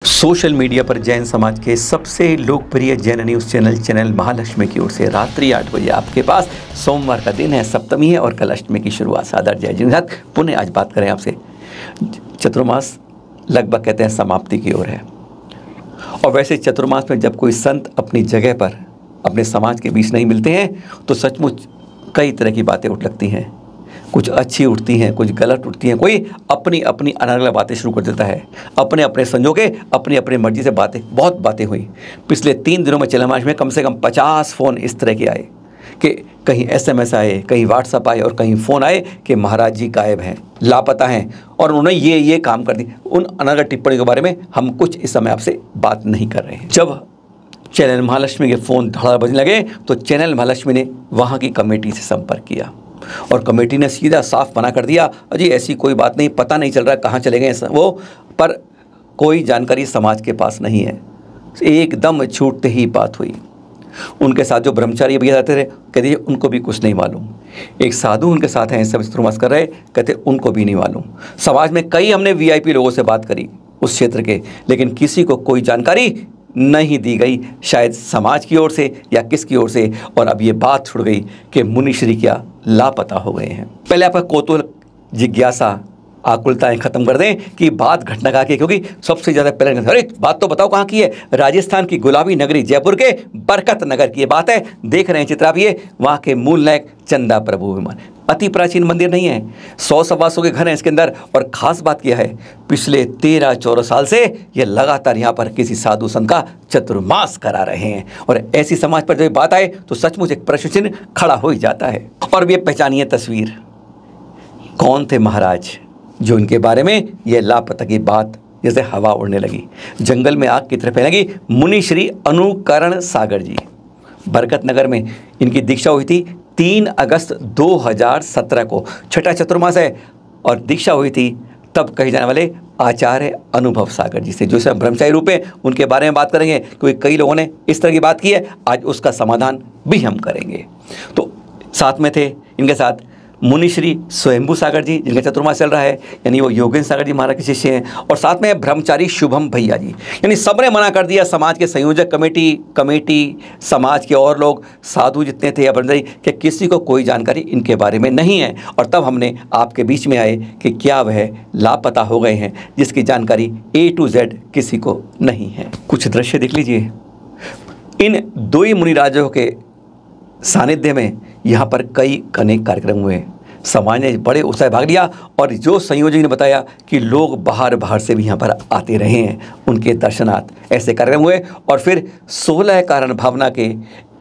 Social media पर जैन समाज के सबसे लोकप्रिय जैन न्यूज़ चैनल महालक्ष्मी की ओर से रात्रि 8 बजे आपके पास सोमवार का दिन है, सप्तमी है और कल अष्टमी की शुरुआत। सादर जय जिन पुनः आज बात करें आपसे। चतुर्मास लगभग कहते हैं समाप्ति की ओर है और वैसे चतुर्मास में जब कोई संत अपनी जगह पर अपने समाज के बीच नहीं मिलते हैं तो सचमुच कई तरह की बातें उठ लगती हैं। कुछ अच्छी उठती हैं, कुछ गलत उठती हैं, कोई अपनी अपनी अलग अलग बातें शुरू कर देता है, अपने अपने संजोगे अपनी अपनी मर्जी से बहुत बातें हुई। पिछले 3 दिनों में चैनल में कम से कम 50 फ़ोन इस तरह के आए कि कहीं SMS आए, कहीं व्हाट्सअप आए और कहीं फ़ोन आए कि महाराज जी गायब हैं, लापता हैं और उन्होंने ये काम कर दी। उन अनर्गल टिप्पणियों के बारे में हम कुछ इस समय आपसे बात नहीं कर रहे हैं। जब चैनल महालक्ष्मी के फ़ोन धड़ा बजने लगे तो चैनल महालक्ष्मी ने वहाँ की कमेटी से संपर्क किया और कमेटी ने सीधा साफ मना कर दिया, अजी ऐसी कोई बात नहीं, पता नहीं चल रहा कहाँ चले गए वो, पर कोई जानकारी समाज के पास नहीं है। एकदम छूटते ही बात हुई। उनके साथ जो ब्रह्मचारी भैया जाते थे कहते उनको भी कुछ नहीं मालूम। एक साधु उनके साथ हैं, सब चतुर्मास कर रहे, कहते उनको भी नहीं मालूम। समाज में कई हमने VIP लोगों से बात करी उस क्षेत्र के, लेकिन किसी को कोई जानकारी नहीं दी गई, शायद समाज की ओर से या किसकी ओर से। और अब ये बात छुड़ गई कि मुनिश्री क्या लापता हो गए हैं। पहले आपका कौतूहल, जिज्ञासा, आकुलताएं खत्म कर दें कि बात घटना कहाँ की है, क्योंकि सबसे ज़्यादा पहले अरे बात तो बताओ कहाँ की है। राजस्थान की गुलाबी नगरी जयपुर के बरकत नगर की ये बात है। देख रहे हैं चित्र आप, ये वहाँ के मूल नायक चंदा प्रभु विमान। अति प्राचीन मंदिर नहीं है, 100 सवा 100 के घर हैं इसके अंदर। और ख़ास बात यह है पिछले 13-14 साल से ये लगातार यहाँ पर किसी साधु संत का चतुर्मास करा रहे हैं। और ऐसी समाज पर जब बात आए तो सचमुच एक प्रश्न चिन्ह खड़ा हो ही जाता है। और ये पहचानिए तस्वीर, कौन थे महाराज जो इनके बारे में ये लापता की बात जैसे हवा उड़ने लगी, जंगल में आग की तरह फैलने लगी। मुनि श्री अनुकरण सागर जी, बरकत नगर में इनकी दीक्षा हुई थी 3 अगस्त 2017 को। छठा चतुर्मास है और दीक्षा हुई थी तब कहे जाने वाले आचार्य अनुभव सागर जी से, जो सब ब्रह्मचारी रूप है। उनके बारे में बात करेंगे क्योंकि कई लोगों ने इस तरह की बात की है, आज उसका समाधान भी हम करेंगे। तो साथ में थे इनके साथ मुनिश्री स्वयंभू सागर जी, जिनका चतुर्मास चल रहा है, यानी वो योगेंद्र सागर जी महाराज के शिष्य हैं। और साथ में ब्रह्मचारी शुभम भैया जी, यानी सबने मना कर दिया। समाज के संयोजक कमेटी समाज के और लोग, साधु जितने थे या ब्रह्मचारी, कि किसी को कोई जानकारी इनके बारे में नहीं है। और तब हमने आपके बीच में आए कि क्या वह लापता हो गए हैं जिसकी जानकारी A to Z किसी को नहीं है। कुछ दृश्य देख लीजिए। इन 2 ही मुनिराजों के सानिध्य में यहाँ पर कई अनेक कार्यक्रम हुए। समाज ने बड़े उत्साह भाग लिया और जो संयोजक ने बताया कि लोग बाहर से भी यहाँ पर आते रहे हैं उनके दर्शनार्थ। ऐसे कार्यक्रम हुए और फिर 16 कारण भावना के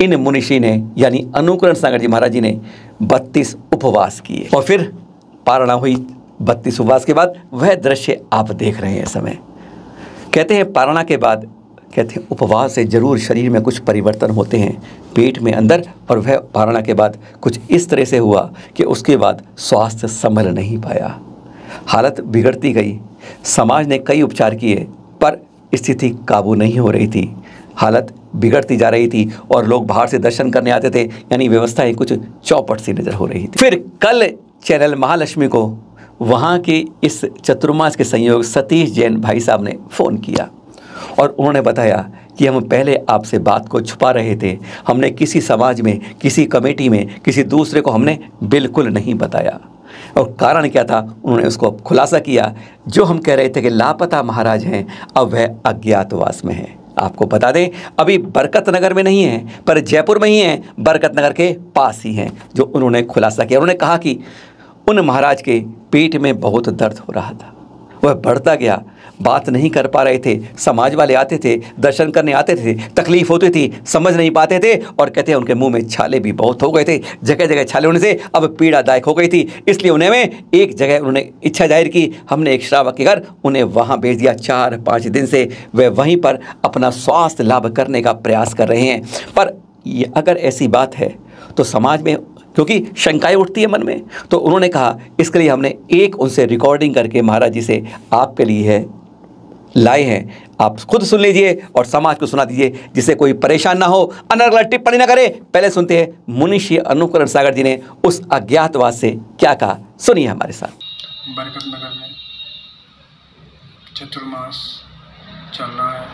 इन मुनिषी ने यानी अनुकरण सागर जी महाराज जी ने 32 उपवास किए और फिर पारणा हुई। 32 उपवास के बाद वह दृश्य आप देख रहे हैं इस समय। कहते हैं पारणा के बाद, कहते हैं उपवास से जरूर शरीर में कुछ परिवर्तन होते हैं पेट में अंदर, और वह पारणा के बाद कुछ इस तरह से हुआ कि उसके बाद स्वास्थ्य संभल नहीं पाया, हालत बिगड़ती गई। समाज ने कई उपचार किए पर स्थिति काबू नहीं हो रही थी, हालत बिगड़ती जा रही थी और लोग बाहर से दर्शन करने आते थे, यानी व्यवस्थाएं कुछ चौपट सी नजर हो रही थी। फिर कल चैनल महालक्ष्मी को वहाँ के इस चतुर्मास के संयोजक सतीश जैन भाई साहब ने फ़ोन किया और उन्होंने बताया कि हम पहले आपसे बात को छुपा रहे थे, हमने किसी समाज में, किसी कमेटी में, किसी दूसरे को हमने बिल्कुल नहीं बताया। और कारण क्या था उन्होंने उसको खुलासा किया। जो हम कह रहे थे कि लापता महाराज हैं, अब वह अज्ञातवास में हैं। आपको बता दें अभी बरकत नगर में नहीं है पर जयपुर में ही हैं, बरकत नगर के पास ही हैं। जो उन्होंने खुलासा किया, उन्होंने कहा कि उन महाराज के पेट में बहुत दर्द हो रहा था, वह बढ़ता गया, बात नहीं कर पा रहे थे। समाज वाले आते थे, दर्शन करने आते थे, तकलीफ होती थी, समझ नहीं पाते थे और कहते हैं उनके मुंह में छाले भी बहुत हो गए थे। जगह जगह छाले होने से अब पीड़ादायक हो गई थी, इसलिए उन्हें एक जगह उन्होंने इच्छा जाहिर की, हमने एक श्रावक के घर उन्हें वहाँ भेज दिया। 4-5 दिन से वे वहीं पर अपना स्वास्थ्य लाभ करने का प्रयास कर रहे हैं। पर अगर ऐसी बात है तो समाज में क्योंकि शंकाएं उठती है मन में, तो उन्होंने कहा इसके लिए हमने एक उनसे रिकॉर्डिंग करके महाराज जी से आपके लिए है लाए हैं, आप खुद सुन लीजिए और समाज को सुना दीजिए जिससे कोई परेशान ना हो, अनर्गल टिप्पणी ना करे। पहले सुनते हैं मुनिषी अनुकरण सागर जी ने उस अज्ञातवास से क्या कहा, सुनिए हमारे साथ। बरकत नगर में चतुर्मास चल रहा है।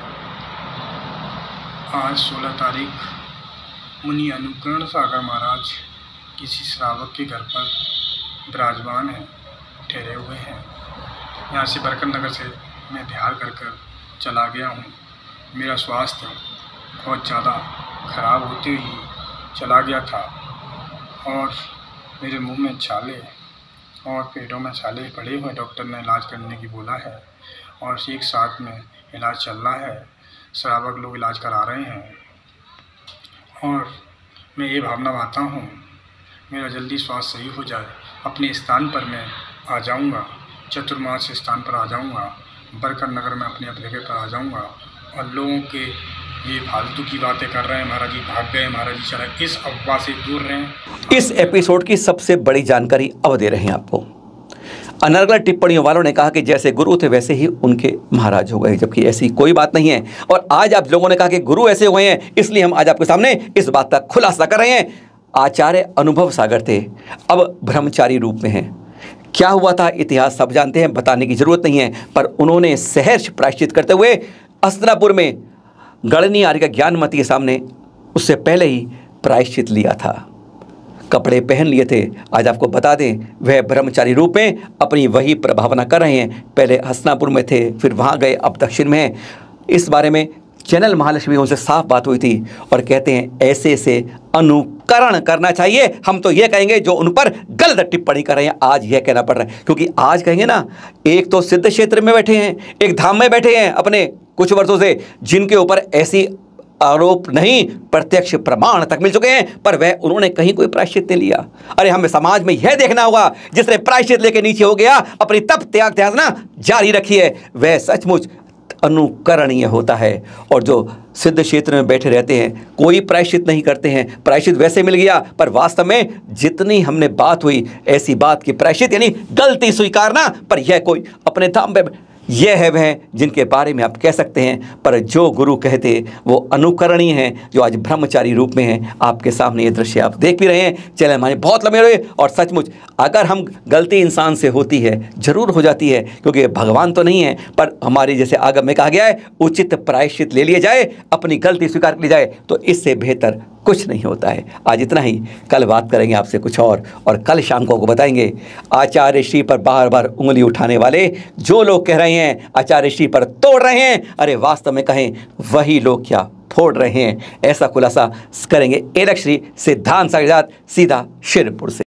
आज 16 तारीख मुनि अनुकरण सागर महाराज किसी श्रावक के घर पर विराजमान हैं, ठहरे हुए हैं। यहाँ से बरकत नगर से मैं बिहार कर चला गया हूँ। मेरा स्वास्थ्य बहुत ज़्यादा खराब होते ही चला गया था और मेरे मुंह में छाले और पेटों में छाले पड़े हुए। डॉक्टर ने इलाज करने की बोला है और एक साथ में इलाज चल रहा है। श्रावक लोग इलाज करा रहे हैं और मैं ये भावना पाता हूँ मेरा जल्दी स्वास्थ्य सही हो जाए। अपने स्थान पर मैं आ जाऊँगा, चतुर्मास स्थान पर आ जाऊँगा, बरकत नगर में अपने जगह पर आ जाऊँगा। और लोगों के ये फालतू की बातें कर रहे हैं, महाराज जी भाग गए, महाराज जी चला, इस अफवाह से दूर रहें। इस एपिसोड की सबसे बड़ी जानकारी अब दे रहे हैं आपको। अनर्गल टिप्पणियों वालों ने कहा कि जैसे गुरु थे वैसे ही उनके महाराज हो गए, जबकि ऐसी कोई बात नहीं है। और आज आप लोगों ने कहा कि गुरु ऐसे हुए हैं, इसलिए हम आज आपके सामने इस बात का खुलासा कर रहे हैं। आचार्य अनुभव सागर थे, अब ब्रह्मचारी रूप में हैं। क्या हुआ था इतिहास सब जानते हैं, बताने की जरूरत नहीं है। पर उन्होंने सहर्ष प्रायश्चित करते हुए हस्तिनापुर में गणनी आर्य का ज्ञानमती के सामने उससे पहले ही प्रायश्चित लिया था, कपड़े पहन लिए थे। आज आपको बता दें वह ब्रह्मचारी रूप में अपनी वही प्रभावना कर रहे हैं। पहले हस्तिनापुर में थे, फिर वहाँ गए, अब दक्षिण में हैं। इस बारे में चैनल महालक्ष्मी उनसे साफ बात हुई थी और कहते हैं ऐसे से अनुकरण करना चाहिए। हम तो ये कहेंगे जो उन पर गलत टिप्पणी कर रहे हैं, आज यह कहना पड़ रहा है। क्योंकि आज कहेंगे ना, एक तो सिद्ध क्षेत्र में बैठे हैं, एक धाम में बैठे हैं अपने कुछ वर्षों से, जिनके ऊपर ऐसी आरोप नहीं प्रत्यक्ष प्रमाण तक मिल चुके हैं, पर वह उन्होंने कहीं कोई प्रायश्चित नहीं लिया। अरे हमें समाज में यह देखना होगा, जिसने प्रायश्चित लेके नीचे हो गया, अपनी तप त्याग त्यागना जारी रखी है, वह सचमुच अनुकरणीय होता है। और जो सिद्ध क्षेत्र में बैठे रहते हैं, कोई प्रायश्चित नहीं करते हैं, प्रायश्चित वैसे मिल गया, पर वास्तव में जितनी हमने बात हुई ऐसी बात की प्रायश्चित यानी गलती स्वीकारना, पर यह कोई अपने धाम पे, यह है वह जिनके बारे में आप कह सकते हैं। पर जो गुरु कहते वो अनुकरणीय हैं, जो आज ब्रह्मचारी रूप में हैं। आपके सामने ये दृश्य आप देख भी रहे हैं। चैनल हमारे बहुत लंबे हुए और सचमुच अगर हम गलती इंसान से होती है, जरूर हो जाती है, क्योंकि भगवान तो नहीं है, पर हमारी जैसे आगम में कहा गया है उचित प्रायश्चित ले लिया जाए, अपनी गलती स्वीकार कर ली जाए, तो इससे बेहतर कुछ नहीं होता है। आज इतना ही, कल बात करेंगे आपसे कुछ और कल शाम को बताएंगे आचार्य श्री पर बार बार उंगली उठाने वाले जो लोग कह रहे हैं आचार्य श्री पर तोड़ रहे हैं, अरे वास्तव में कहें वही लोग क्या फोड़ रहे हैं, ऐसा खुलासा करेंगे एलक श्री सिद्धांत सागर सीधा शिरपुर से।